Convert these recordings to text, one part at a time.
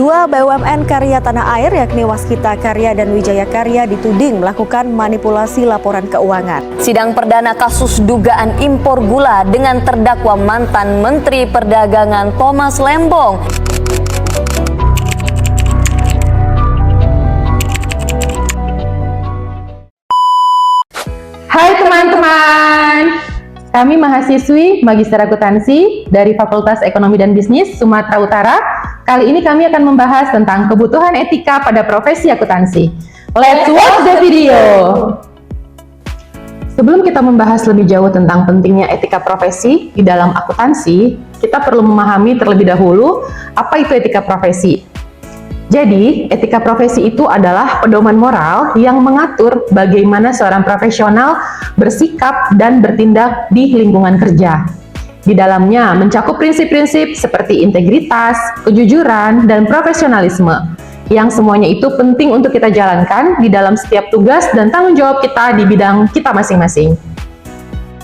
Dua BUMN karya tanah air yakni Waskita Karya dan Wijaya Karya dituding melakukan manipulasi laporan keuangan. Sidang perdana kasus dugaan impor gula dengan terdakwa mantan Menteri Perdagangan Thomas Lembong. Hai teman-teman, kami mahasiswi Magister Akuntansi dari Fakultas Ekonomi dan Bisnis Sumatera Utara. Kali ini kami akan membahas tentang kebutuhan etika pada profesi akuntansi. Let's watch the video! Sebelum kita membahas lebih jauh tentang pentingnya etika profesi di dalam akuntansi, kita perlu memahami terlebih dahulu apa itu etika profesi. Jadi, etika profesi itu adalah pedoman moral yang mengatur bagaimana seorang profesional bersikap dan bertindak di lingkungan kerja. Di dalamnya mencakup prinsip-prinsip seperti integritas, kejujuran, dan profesionalisme, yang semuanya itu penting untuk kita jalankan di dalam setiap tugas dan tanggung jawab kita di bidang kita masing-masing.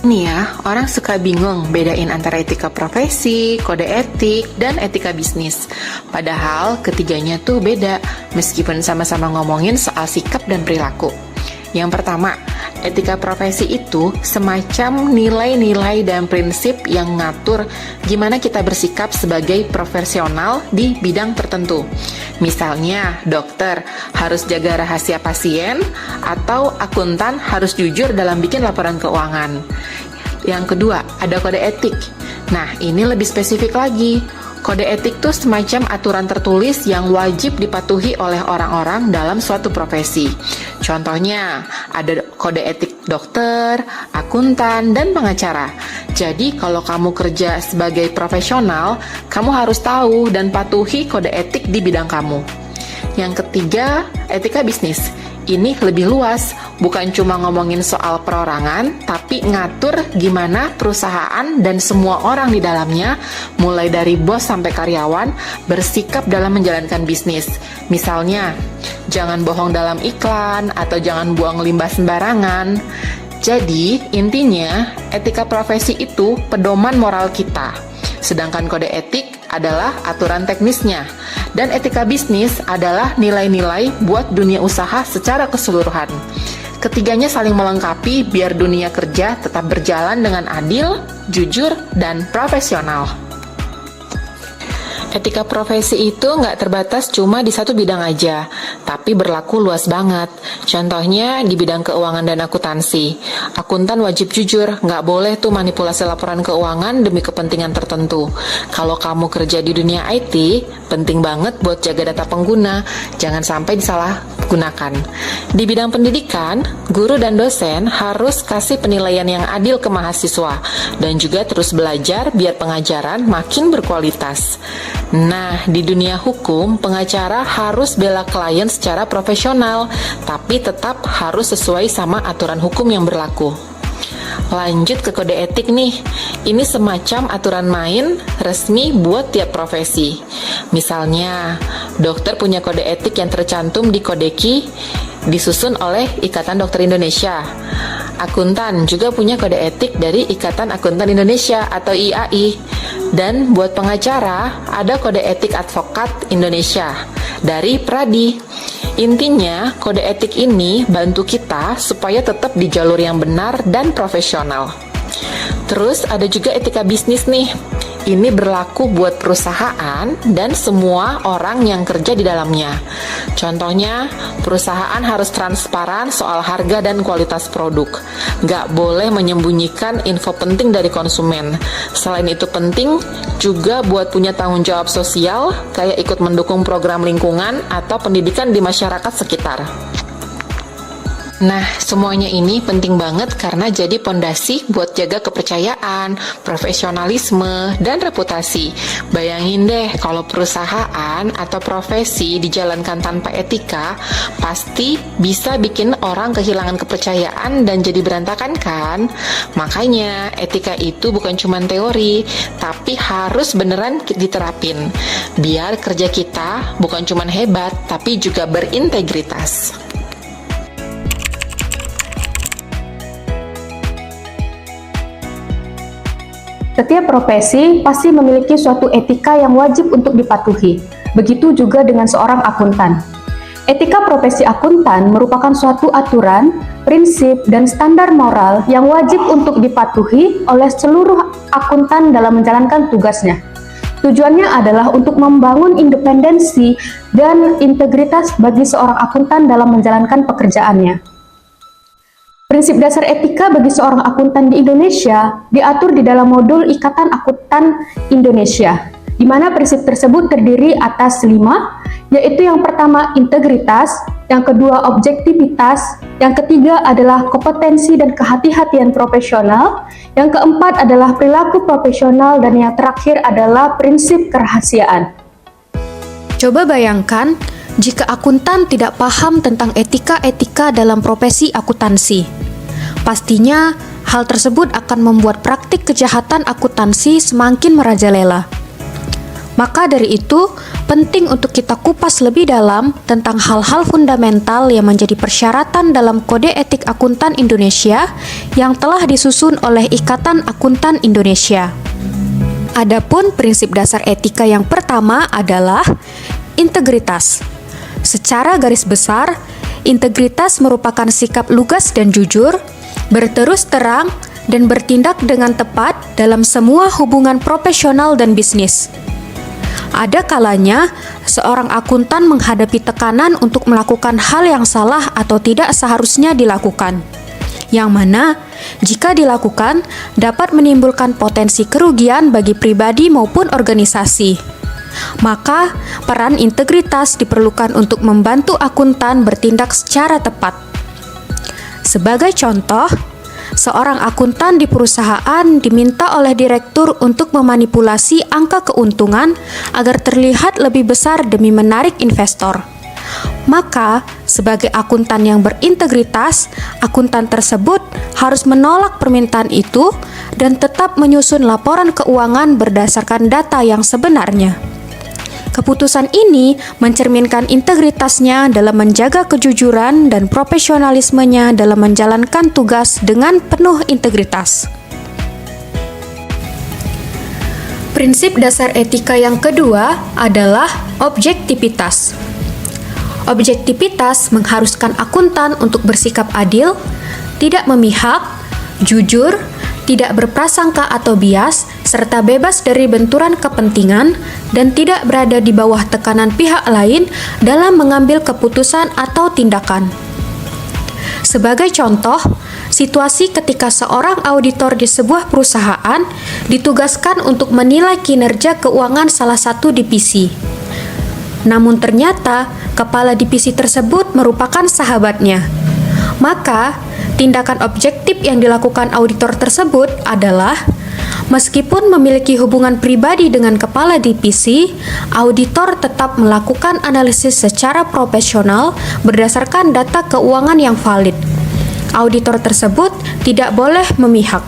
Nih ya, orang suka bingung bedain antara etika profesi, kode etik, dan etika bisnis. Padahal ketiganya tuh beda, meskipun sama-sama ngomongin soal sikap dan perilaku. Yang pertama, etika profesi itu semacam nilai-nilai dan prinsip yang ngatur gimana kita bersikap sebagai profesional di bidang tertentu. Misalnya, dokter harus jaga rahasia pasien, atau akuntan harus jujur dalam bikin laporan keuangan. Yang kedua, ada kode etik. Nah, ini lebih spesifik lagi. Kode etik itu semacam aturan tertulis yang wajib dipatuhi oleh orang-orang dalam suatu profesi. Contohnya, ada kode etik dokter, akuntan, dan pengacara. Jadi, kalau kamu kerja sebagai profesional, kamu harus tahu dan patuhi kode etik di bidang kamu. Yang ketiga, etika bisnis. Ini lebih luas, bukan cuma ngomongin soal perorangan, tapi ngatur gimana perusahaan dan semua orang di dalamnya, mulai dari bos sampai karyawan, bersikap dalam menjalankan bisnis. Misalnya, jangan bohong dalam iklan, atau jangan buang limbah sembarangan. Jadi, intinya, etika profesi itu pedoman moral kita. Sedangkan kode etik adalah aturan teknisnya. Dan etika bisnis adalah nilai-nilai buat dunia usaha secara keseluruhan. Ketiganya saling melengkapi biar dunia kerja tetap berjalan dengan adil, jujur, dan profesional. Etika profesi itu nggak terbatas cuma di satu bidang aja, tapi berlaku luas banget. Contohnya di bidang keuangan dan akuntansi. Akuntan wajib jujur, nggak boleh tuh manipulasi laporan keuangan demi kepentingan tertentu. Kalau kamu kerja di dunia IT, penting banget buat jaga data pengguna, jangan sampai disalahgunakan. Di bidang pendidikan, guru dan dosen harus kasih penilaian yang adil ke mahasiswa, dan juga terus belajar biar pengajaran makin berkualitas. Nah, di dunia hukum, pengacara harus bela klien secara profesional, tapi tetap harus sesuai sama aturan hukum yang berlaku. Lanjut ke kode etik nih, ini semacam aturan main resmi buat tiap profesi. Misalnya, dokter punya kode etik yang tercantum di Kodeki, disusun oleh Ikatan Dokter Indonesia. Akuntan juga punya kode etik dari Ikatan Akuntan Indonesia atau IAI. Dan buat pengacara, ada kode etik advokat Indonesia dari Pradi. Intinya, kode etik ini bantu kita supaya tetap di jalur yang benar dan profesional. Terus ada juga etika bisnis nih. Ini berlaku buat perusahaan dan semua orang yang kerja di dalamnya. Contohnya, perusahaan harus transparan soal harga dan kualitas produk. Nggak boleh menyembunyikan info penting dari konsumen. Selain itu penting juga buat punya tanggung jawab sosial, kayak ikut mendukung program lingkungan atau pendidikan di masyarakat sekitar. Nah, semuanya ini penting banget karena jadi pondasi buat jaga kepercayaan, profesionalisme, dan reputasi. Bayangin deh kalau perusahaan atau profesi dijalankan tanpa etika, pasti bisa bikin orang kehilangan kepercayaan dan jadi berantakan kan? Makanya, etika itu bukan cuma teori, tapi harus beneran diterapin. Biar kerja kita bukan cuma hebat, tapi juga berintegritas. Setiap profesi pasti memiliki suatu etika yang wajib untuk dipatuhi. Begitu juga dengan seorang akuntan. Etika profesi akuntan merupakan suatu aturan, prinsip, dan standar moral yang wajib untuk dipatuhi oleh seluruh akuntan dalam menjalankan tugasnya. Tujuannya adalah untuk membangun independensi dan integritas bagi seorang akuntan dalam menjalankan pekerjaannya. Prinsip dasar etika bagi seorang akuntan di Indonesia diatur di dalam modul Ikatan Akuntan Indonesia, di mana prinsip tersebut terdiri atas 5, yaitu yang pertama integritas, yang kedua objektivitas, yang ketiga adalah kompetensi dan kehati-hatian profesional, yang keempat adalah perilaku profesional, dan yang terakhir adalah prinsip kerahasiaan. Coba bayangkan jika akuntan tidak paham tentang etika-etika dalam profesi akuntansi. Pastinya hal tersebut akan membuat praktik kejahatan akuntansi semakin merajalela. Maka dari itu, penting untuk kita kupas lebih dalam tentang hal-hal fundamental yang menjadi persyaratan dalam Kode Etik Akuntan Indonesia yang telah disusun oleh Ikatan Akuntan Indonesia. Adapun prinsip dasar etika yang pertama adalah integritas. Secara garis besar, integritas merupakan sikap lugas dan jujur, berterus terang, dan bertindak dengan tepat dalam semua hubungan profesional dan bisnis. Ada kalanya, seorang akuntan menghadapi tekanan untuk melakukan hal yang salah atau tidak seharusnya dilakukan, yang mana, jika dilakukan, dapat menimbulkan potensi kerugian bagi pribadi maupun organisasi. Maka, peran integritas diperlukan untuk membantu akuntan bertindak secara tepat. Sebagai contoh, seorang akuntan di perusahaan diminta oleh direktur untuk memanipulasi angka keuntungan agar terlihat lebih besar demi menarik investor. Maka, sebagai akuntan yang berintegritas, akuntan tersebut harus menolak permintaan itu dan tetap menyusun laporan keuangan berdasarkan data yang sebenarnya. Keputusan ini mencerminkan integritasnya dalam menjaga kejujuran dan profesionalismenya dalam menjalankan tugas dengan penuh integritas. Prinsip dasar etika yang kedua adalah objektivitas. Objektivitas mengharuskan akuntan untuk bersikap adil, tidak memihak, jujur, tidak berprasangka atau bias, serta bebas dari benturan kepentingan, dan tidak berada di bawah tekanan pihak lain dalam mengambil keputusan atau tindakan. Sebagai contoh, situasi ketika seorang auditor di sebuah perusahaan ditugaskan untuk menilai kinerja keuangan salah satu divisi. Namun ternyata, kepala divisi tersebut merupakan sahabatnya. Maka, tindakan objektif yang dilakukan auditor tersebut adalah, meskipun memiliki hubungan pribadi dengan kepala divisi, auditor tetap melakukan analisis secara profesional berdasarkan data keuangan yang valid. Auditor tersebut tidak boleh memihak.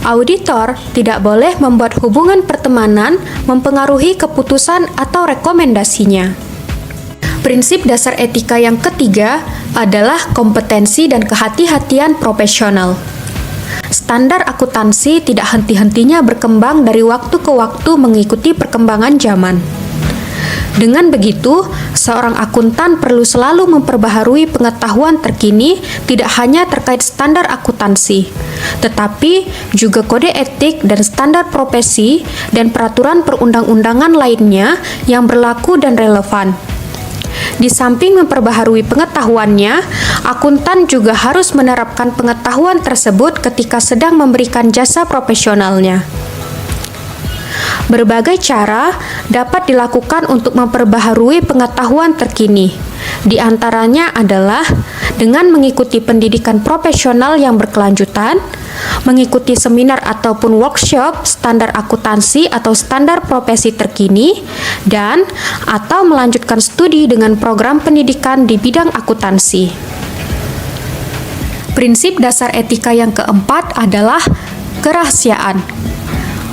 Auditor tidak boleh membuat hubungan pertemanan mempengaruhi keputusan atau rekomendasinya. Prinsip dasar etika yang ketiga adalah kompetensi dan kehati-hatian profesional. Standar akuntansi tidak henti-hentinya berkembang dari waktu ke waktu mengikuti perkembangan zaman. Dengan begitu, seorang akuntan perlu selalu memperbaharui pengetahuan terkini tidak hanya terkait standar akuntansi, tetapi juga kode etik dan standar profesi dan peraturan perundang-undangan lainnya yang berlaku dan relevan. Di samping memperbaharui pengetahuannya, akuntan juga harus menerapkan pengetahuan tersebut ketika sedang memberikan jasa profesionalnya. Berbagai cara dapat dilakukan untuk memperbaharui pengetahuan terkini. Di antaranya adalah dengan mengikuti pendidikan profesional yang berkelanjutan, mengikuti seminar ataupun workshop standar akuntansi atau standar profesi terkini, dan atau melanjutkan studi dengan program pendidikan di bidang akuntansi. Prinsip dasar etika yang keempat adalah kerahasiaan.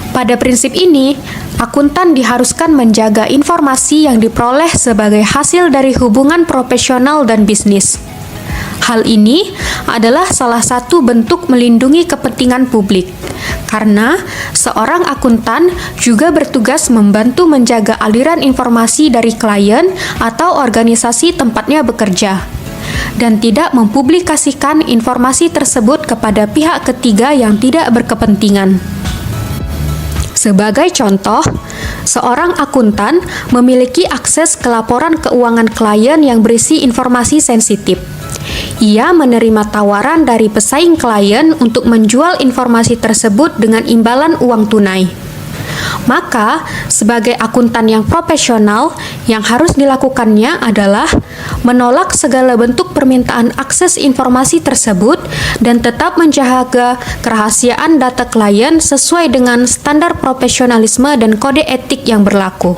Pada prinsip ini, akuntan diharuskan menjaga informasi yang diperoleh sebagai hasil dari hubungan profesional dan bisnis. Hal ini adalah salah satu bentuk melindungi kepentingan publik, karena seorang akuntan juga bertugas membantu menjaga aliran informasi dari klien atau organisasi tempatnya bekerja, dan tidak mempublikasikan informasi tersebut kepada pihak ketiga yang tidak berkepentingan. Sebagai contoh, seorang akuntan memiliki akses ke laporan keuangan klien yang berisi informasi sensitif. Ia menerima tawaran dari pesaing klien untuk menjual informasi tersebut dengan imbalan uang tunai. Maka, sebagai akuntan yang profesional, yang harus dilakukannya adalah menolak segala bentuk permintaan akses informasi tersebut dan tetap menjaga kerahasiaan data klien sesuai dengan standar profesionalisme dan kode etik yang berlaku.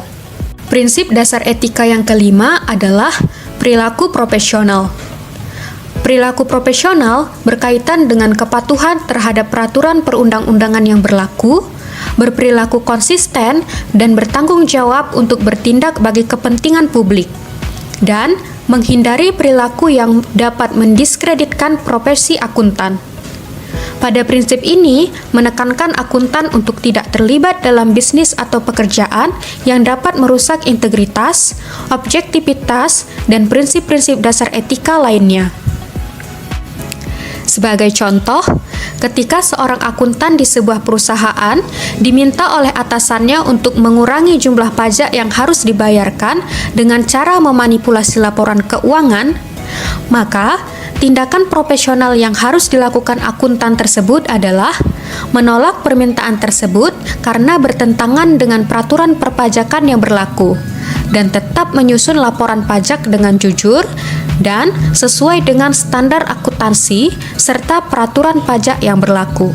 Prinsip dasar etika yang kelima adalah perilaku profesional. Perilaku profesional berkaitan dengan kepatuhan terhadap peraturan perundang-undangan yang berlaku, berperilaku konsisten, dan bertanggung jawab untuk bertindak bagi kepentingan publik, dan menghindari perilaku yang dapat mendiskreditkan profesi akuntan. Pada prinsip ini, menekankan akuntan untuk tidak terlibat dalam bisnis atau pekerjaan yang dapat merusak integritas, objektivitas, dan prinsip-prinsip dasar etika lainnya. Sebagai contoh, ketika seorang akuntan di sebuah perusahaan diminta oleh atasannya untuk mengurangi jumlah pajak yang harus dibayarkan dengan cara memanipulasi laporan keuangan, maka tindakan profesional yang harus dilakukan akuntan tersebut adalah menolak permintaan tersebut karena bertentangan dengan peraturan perpajakan yang berlaku, dan tetap menyusun laporan pajak dengan jujur dan sesuai dengan standar akuntansi serta peraturan pajak yang berlaku.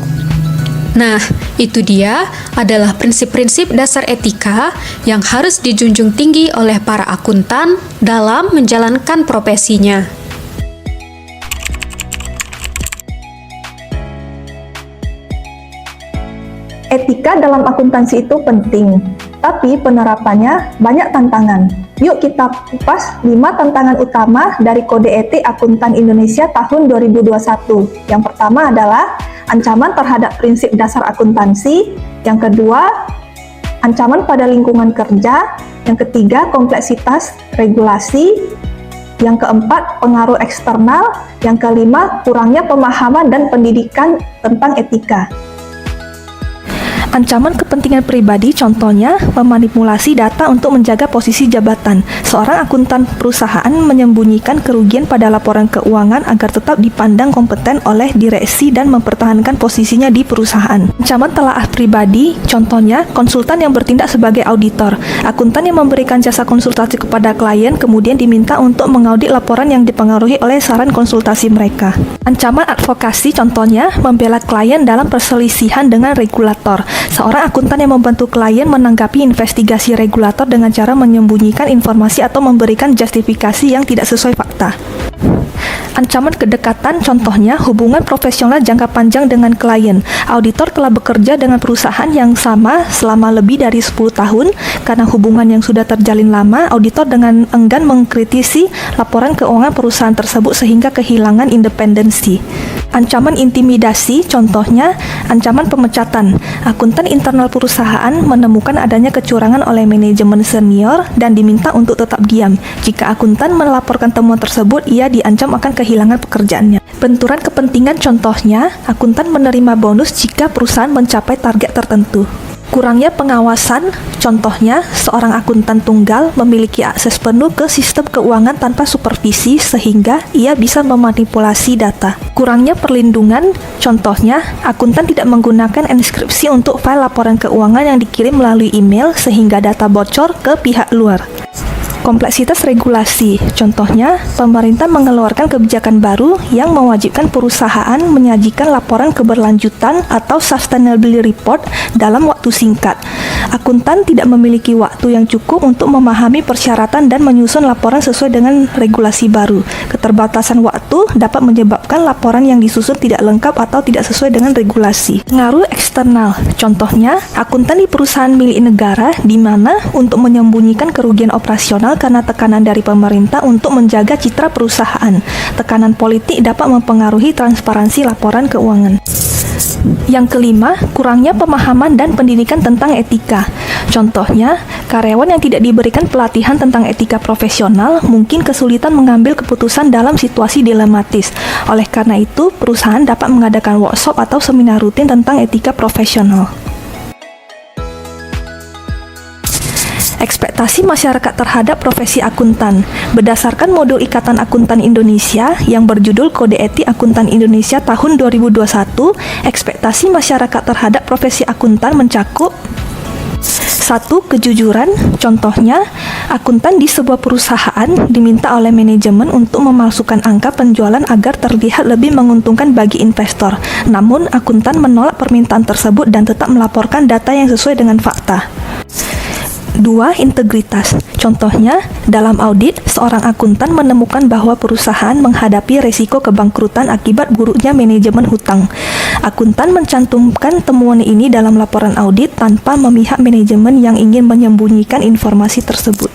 Nah, itu dia adalah prinsip-prinsip dasar etika yang harus dijunjung tinggi oleh para akuntan dalam menjalankan profesinya. Etika dalam akuntansi itu penting, tapi penerapannya banyak tantangan. Yuk kita kupas 5 tantangan utama dari Kode Etik Akuntan Indonesia tahun 2021. Yang pertama adalah ancaman terhadap prinsip dasar akuntansi. Yang kedua, ancaman pada lingkungan kerja. Yang ketiga, kompleksitas regulasi. Yang keempat, pengaruh eksternal. Yang kelima, kurangnya pemahaman dan pendidikan tentang etika. Ancaman kepentingan pribadi contohnya memanipulasi data untuk menjaga posisi jabatan. Seorang akuntan perusahaan menyembunyikan kerugian pada laporan keuangan agar tetap dipandang kompeten oleh direksi dan mempertahankan posisinya di perusahaan. Ancaman telaah pribadi contohnya konsultan yang bertindak sebagai auditor. Akuntan yang memberikan jasa konsultasi kepada klien kemudian diminta untuk mengaudit laporan yang dipengaruhi oleh saran konsultasi mereka. Ancaman advokasi contohnya membela klien dalam perselisihan dengan regulator. Seorang akuntan yang membantu klien menanggapi investigasi regulator dengan cara menyembunyikan informasi atau memberikan justifikasi yang tidak sesuai fakta. Ancaman kedekatan contohnya hubungan profesional jangka panjang dengan klien. Auditor telah bekerja dengan perusahaan yang sama selama lebih dari 10 tahun. Karena hubungan yang sudah terjalin lama, auditor dengan enggan mengkritisi laporan keuangan perusahaan tersebut sehingga kehilangan independensi. Ancaman intimidasi contohnya ancaman pemecatan. Akuntan internal perusahaan menemukan adanya kecurangan oleh manajemen senior dan diminta untuk tetap diam. Jika akuntan melaporkan temuan tersebut, ia diancam akan kehilangan pekerjaannya. Benturan kepentingan contohnya, akuntan menerima bonus jika perusahaan mencapai target tertentu. Kurangnya pengawasan, contohnya seorang akuntan tunggal memiliki akses penuh ke sistem keuangan tanpa supervisi sehingga ia bisa memanipulasi data. Kurangnya perlindungan, contohnya akuntan tidak menggunakan enskripsi untuk file laporan keuangan yang dikirim melalui email sehingga data bocor ke pihak luar. Kompleksitas regulasi, contohnya pemerintah mengeluarkan kebijakan baru yang mewajibkan perusahaan menyajikan laporan keberlanjutan atau sustainability report dalam waktu singkat. Akuntan tidak memiliki waktu yang cukup untuk memahami persyaratan dan menyusun laporan sesuai dengan regulasi baru. Keterbatasan waktu dapat menyebabkan laporan yang disusun tidak lengkap atau tidak sesuai dengan regulasi. Pengaruh eksternal, contohnya akuntan di perusahaan milik negara di mana untuk menyembunyikan kerugian operasional karena tekanan dari pemerintah untuk menjaga citra perusahaan. Tekanan politik dapat mempengaruhi transparansi laporan keuangan. Yang kelima, kurangnya pemahaman dan pendidikan tentang etika. Contohnya, karyawan yang tidak diberikan pelatihan tentang etika profesional mungkin kesulitan mengambil keputusan dalam situasi dilematis. Oleh karena itu, perusahaan dapat mengadakan workshop atau seminar rutin tentang etika profesional. Ekspektasi masyarakat terhadap profesi akuntan. Berdasarkan modul Ikatan Akuntan Indonesia yang berjudul Kode Etik Akuntan Indonesia tahun 2021, ekspektasi masyarakat terhadap profesi akuntan mencakup 1. Kejujuran. Contohnya, akuntan di sebuah perusahaan diminta oleh manajemen untuk memalsukan angka penjualan agar terlihat lebih menguntungkan bagi investor. Namun, akuntan menolak permintaan tersebut dan tetap melaporkan data yang sesuai dengan fakta. 2. Integritas. Contohnya, dalam audit, seorang akuntan menemukan bahwa perusahaan menghadapi risiko kebangkrutan akibat buruknya manajemen hutang. Akuntan mencantumkan temuan ini dalam laporan audit tanpa memihak manajemen yang ingin menyembunyikan informasi tersebut.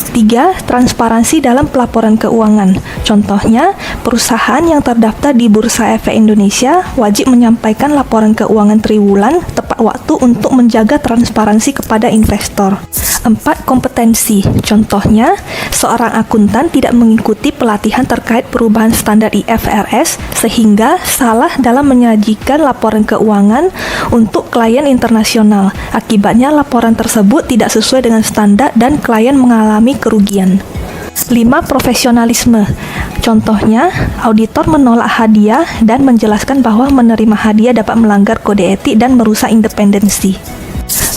3. Transparansi dalam pelaporan keuangan. Contohnya, perusahaan yang terdaftar di Bursa Efek Indonesia wajib menyampaikan laporan keuangan triwulan tepat waktu untuk menjaga transparansi kepada investor. 4. Kompetensi. Contohnya, seorang akuntan tidak mengikuti pelatihan terkait perubahan standar IFRS sehingga salah dalam menyajikan laporan keuangan untuk klien internasional. Akibatnya, laporan tersebut tidak sesuai dengan standar dan klien mengalami kerugian. 5. Profesionalisme. Contohnya, auditor menolak hadiah dan menjelaskan bahwa menerima hadiah dapat melanggar kode etik dan merusak independensi.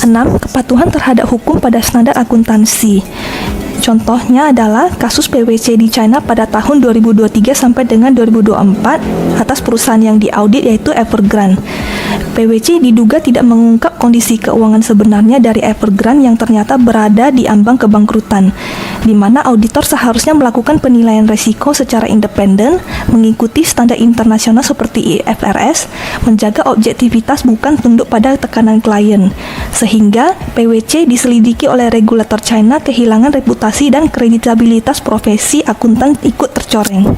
6. Kepatuhan terhadap hukum pada standar akuntansi. Contohnya adalah kasus PwC di China pada tahun 2023 sampai dengan 2024 atas perusahaan yang diaudit yaitu Evergrande. PwC diduga tidak mengungkap kondisi keuangan sebenarnya dari Evergrande yang ternyata berada di ambang kebangkrutan, di mana auditor seharusnya melakukan penilaian risiko secara independen, mengikuti standar internasional seperti IFRS, menjaga objektivitas bukan tunduk pada tekanan klien, sehingga PwC diselidiki oleh regulator China kehilangan reputasi dan kreditabilitas profesi akuntan ikut tercoreng.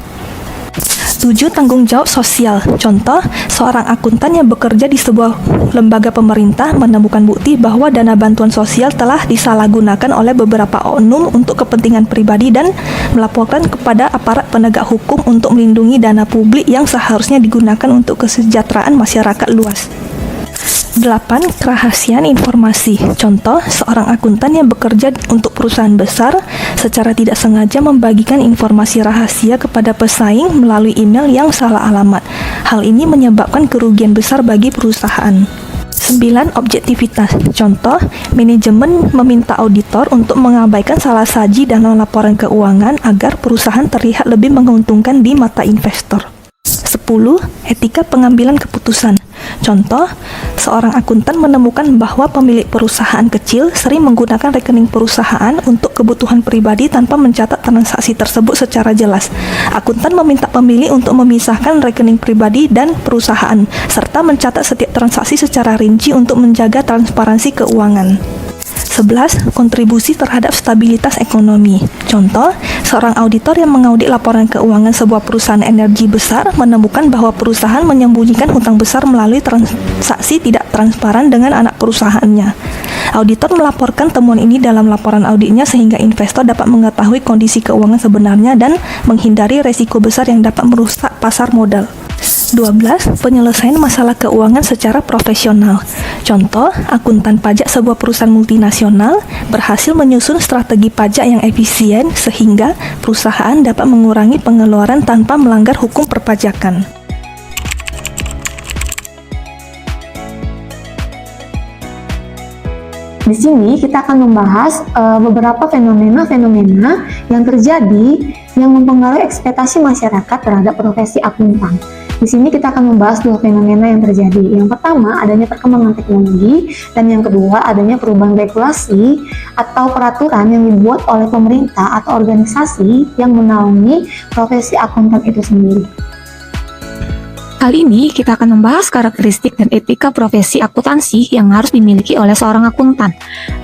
7. Tanggung jawab sosial. Contoh, seorang akuntan yang bekerja di sebuah lembaga pemerintah menemukan bukti bahwa dana bantuan sosial telah disalahgunakan oleh beberapa oknum untuk kepentingan pribadi dan melaporkan kepada aparat penegak hukum untuk melindungi dana publik yang seharusnya digunakan untuk kesejahteraan masyarakat luas. 8. Kerahasiaan informasi. Contoh, seorang akuntan yang bekerja untuk perusahaan besar secara tidak sengaja membagikan informasi rahasia kepada pesaing melalui email yang salah alamat. Hal ini menyebabkan kerugian besar bagi perusahaan. 9. Objektivitas. Contoh, manajemen meminta auditor untuk mengabaikan salah saji dalam laporan keuangan agar perusahaan terlihat lebih menguntungkan di mata investor. 10. Etika pengambilan keputusan. Contoh, seorang akuntan menemukan bahwa pemilik perusahaan kecil sering menggunakan rekening perusahaan untuk kebutuhan pribadi tanpa mencatat transaksi tersebut secara jelas. Akuntan meminta pemilik untuk memisahkan rekening pribadi dan perusahaan, serta mencatat setiap transaksi secara rinci untuk menjaga transparansi keuangan. 11. Kontribusi terhadap stabilitas ekonomi. Contoh, seorang auditor yang mengaudit laporan keuangan sebuah perusahaan energi besar menemukan bahwa perusahaan menyembunyikan hutang besar melalui transaksi tidak transparan dengan anak perusahaannya. Auditor melaporkan temuan ini dalam laporan auditnya sehingga investor dapat mengetahui kondisi keuangan sebenarnya dan menghindari resiko besar yang dapat merusak pasar modal. 12. Penyelesaian masalah keuangan secara profesional. Contoh, akuntan pajak sebuah perusahaan multinasional berhasil menyusun strategi pajak yang efisien sehingga perusahaan dapat mengurangi pengeluaran tanpa melanggar hukum perpajakan. Di sini kita akan membahas beberapa fenomena-fenomena yang terjadi yang mempengaruhi ekspektasi masyarakat terhadap profesi akuntan. Di sini kita akan membahas dua fenomena yang terjadi. Yang pertama, adanya perkembangan teknologi, dan yang kedua, adanya perubahan regulasi atau peraturan yang dibuat oleh pemerintah atau organisasi yang menaungi profesi akuntan itu sendiri. Kali ini kita akan membahas karakteristik dan etika profesi akuntansi yang harus dimiliki oleh seorang akuntan.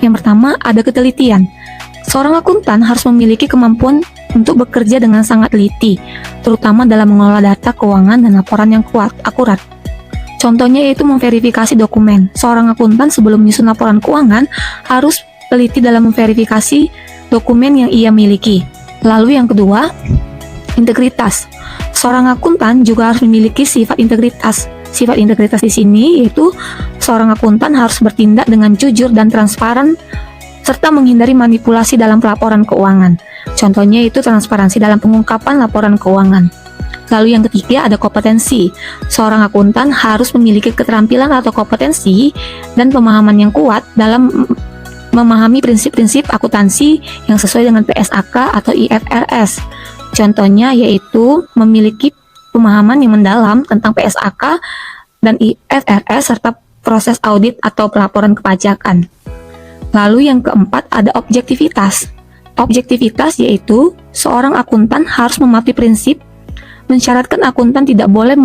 Yang pertama, ada ketelitian. Seorang akuntan harus memiliki kemampuan untuk bekerja dengan sangat teliti, terutama dalam mengelola data keuangan dan laporan yang akurat. Contohnya yaitu memverifikasi dokumen. Seorang akuntan sebelum menyusun laporan keuangan harus teliti dalam memverifikasi dokumen yang ia miliki. Lalu yang kedua, integritas. Seorang akuntan juga harus memiliki sifat integritas. Sifat integritas di sini yaitu seorang akuntan harus bertindak dengan jujur dan transparan serta menghindari manipulasi dalam pelaporan keuangan. Contohnya itu transparansi dalam pengungkapan laporan keuangan. Lalu yang ketiga ada kompetensi. Seorang akuntan harus memiliki keterampilan atau kompetensi dan pemahaman yang kuat dalam memahami prinsip-prinsip akuntansi yang sesuai dengan PSAK atau IFRS. Contohnya yaitu memiliki pemahaman yang mendalam tentang PSAK dan IFRS serta proses audit atau pelaporan kepajakan. Lalu yang keempat ada objektivitas. Objektivitas yaitu seorang akuntan harus mematuhi prinsip mensyaratkan akuntan tidak boleh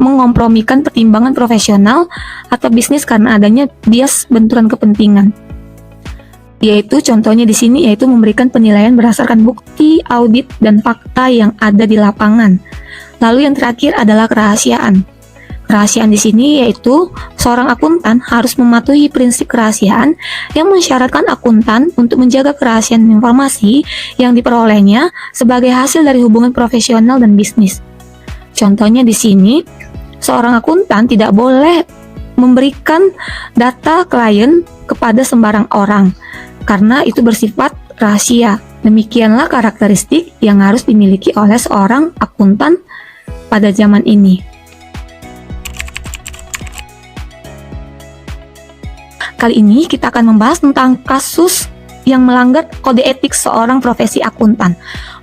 mengompromikan pertimbangan profesional atau bisnis karena adanya bias benturan kepentingan. Yaitu contohnya di sini yaitu memberikan penilaian berdasarkan bukti, audit, dan fakta yang ada di lapangan. Lalu yang terakhir adalah kerahasiaan. Kerahasiaan di sini yaitu seorang akuntan harus mematuhi prinsip kerahasiaan yang mensyaratkan akuntan untuk menjaga kerahasiaan informasi yang diperolehnya sebagai hasil dari hubungan profesional dan bisnis. Contohnya di sini, seorang akuntan tidak boleh memberikan data klien kepada sembarang orang karena itu bersifat rahasia. Demikianlah karakteristik yang harus dimiliki oleh seorang akuntan pada zaman ini. Kali ini kita akan membahas tentang kasus yang melanggar kode etik seorang profesi akuntan.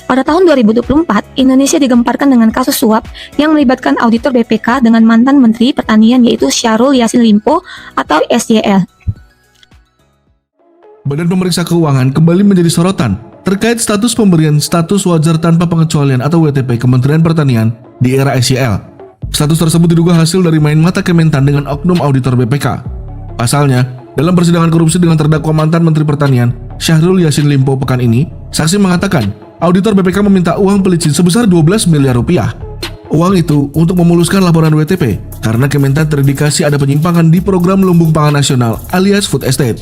Pada tahun 2024, Indonesia digemparkan dengan kasus suap yang melibatkan auditor BPK dengan mantan Menteri Pertanian yaitu Syahrul Yassin Limpo atau SYL. Badan Pemeriksa Keuangan kembali menjadi sorotan terkait status pemberian status wajar tanpa pengecualian atau WTP Kementerian Pertanian di era SYL. Status tersebut diduga hasil dari main mata Kementan dengan oknum auditor BPK. Pasalnya, dalam persidangan korupsi dengan terdakwa mantan Menteri Pertanian Syahrul Yassin Limpo pekan ini, saksi mengatakan auditor BPK meminta uang pelicin sebesar 12 miliar rupiah. Uang itu untuk memuluskan laporan WTP karena Kementan terindikasi ada penyimpangan di program Lumbung Pangan Nasional alias Food Estate.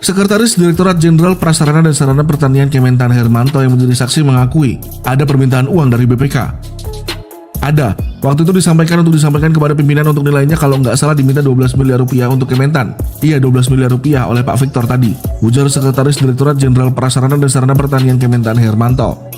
Sekretaris Direktorat Jenderal Prasarana dan Sarana Pertanian Kementan Hermanto yang menjadi saksi mengakui ada permintaan uang dari BPK. Ada. Waktu itu disampaikan kepada pimpinan untuk nilainya kalau nggak salah diminta 12 miliar rupiah untuk Kementan. Iya 12 miliar rupiah oleh Pak Victor tadi, ujar Sekretaris Direktorat Jenderal Prasarana dan Sarana Pertanian Kementan Hermanto.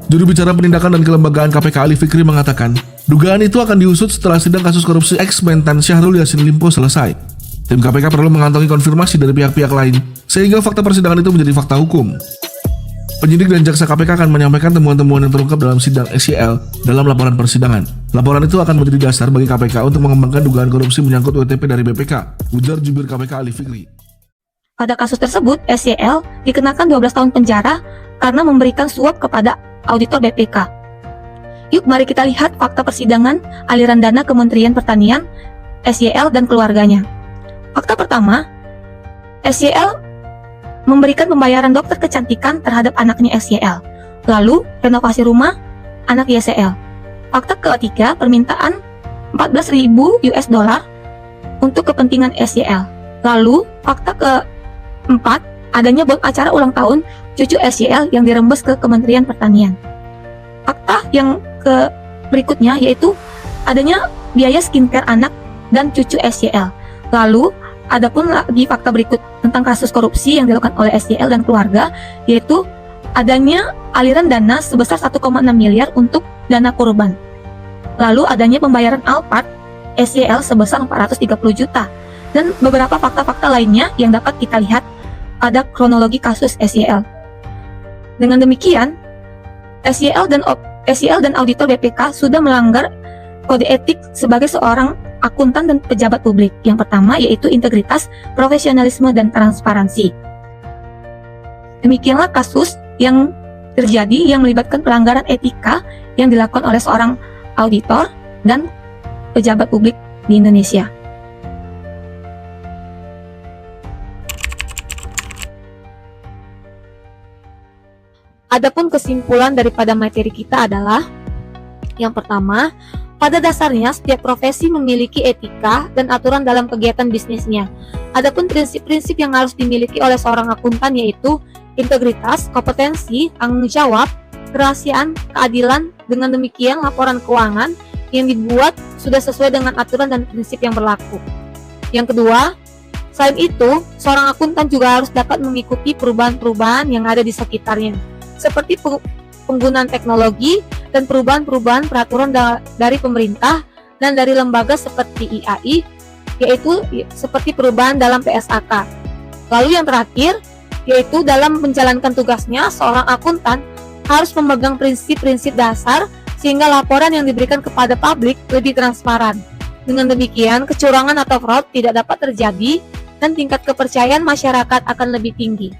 Juru bicara penindakan dan kelembagaan KPK Ali Fikri mengatakan, dugaan itu akan diusut setelah sidang kasus korupsi ex-Mentan Syahrul Yassin Limpo selesai. Tim KPK perlu mengantongi konfirmasi dari pihak-pihak lain sehingga fakta persidangan itu menjadi fakta hukum. Penyidik dan jaksa KPK akan menyampaikan temuan-temuan yang terungkap dalam sidang SYL dalam laporan persidangan. Laporan itu akan menjadi dasar bagi KPK untuk mengembangkan dugaan korupsi menyangkut WTP dari BPK, ujar jubir KPK Ali Fikri. Pada kasus tersebut, SYL dikenakan 12 tahun penjara karena memberikan suap kepada auditor BPK. Yuk mari kita lihat fakta persidangan aliran dana Kementerian Pertanian, SYL dan keluarganya. Fakta pertama, SYL memberikan pembayaran dokter kecantikan terhadap anaknya SYL. Lalu, renovasi rumah anak YSL. Fakta ketiga, permintaan 14.000 US dollar untuk kepentingan SYL. Lalu, fakta keempat, adanya buat acara ulang tahun cucu SYL yang dirembes ke Kementerian Pertanian. Fakta yang berikutnya yaitu adanya biaya skincare anak dan cucu SYL. Lalu, adapun lagi fakta berikut tentang kasus korupsi yang dilakukan oleh SYL dan keluarga, yaitu adanya aliran dana sebesar 1,6 miliar untuk dana kurban. Lalu adanya pembayaran Alphard SYL sebesar 430 juta. Dan beberapa fakta-fakta lainnya yang dapat kita lihat pada kronologi kasus SYL. Dengan demikian, SYL dan auditor BPK sudah melanggar kode etik sebagai seorang akuntan dan pejabat publik. Yang pertama yaitu integritas, profesionalisme, dan transparansi. Demikianlah kasus yang terjadi yang melibatkan pelanggaran etika yang dilakukan oleh seorang auditor dan pejabat publik di Indonesia. Adapun kesimpulan daripada materi kita adalah yang pertama, Pada dasarnya, setiap profesi memiliki etika dan aturan dalam kegiatan bisnisnya. Adapun prinsip-prinsip yang harus dimiliki oleh seorang akuntan yaitu integritas, kompetensi, tanggung jawab, kerahasiaan, keadilan. Dengan demikian, laporan keuangan yang dibuat sudah sesuai dengan aturan dan prinsip yang berlaku. Yang kedua, selain itu, seorang akuntan juga harus dapat mengikuti perubahan-perubahan yang ada di sekitarnya, seperti penggunaan teknologi dan perubahan-perubahan peraturan dari pemerintah dan dari lembaga seperti IAI, yaitu seperti perubahan dalam PSAK. Lalu yang terakhir, yaitu dalam menjalankan tugasnya, seorang akuntan harus memegang prinsip-prinsip dasar sehingga laporan yang diberikan kepada publik lebih transparan. Dengan demikian, kecurangan atau fraud tidak dapat terjadi dan tingkat kepercayaan masyarakat akan lebih tinggi.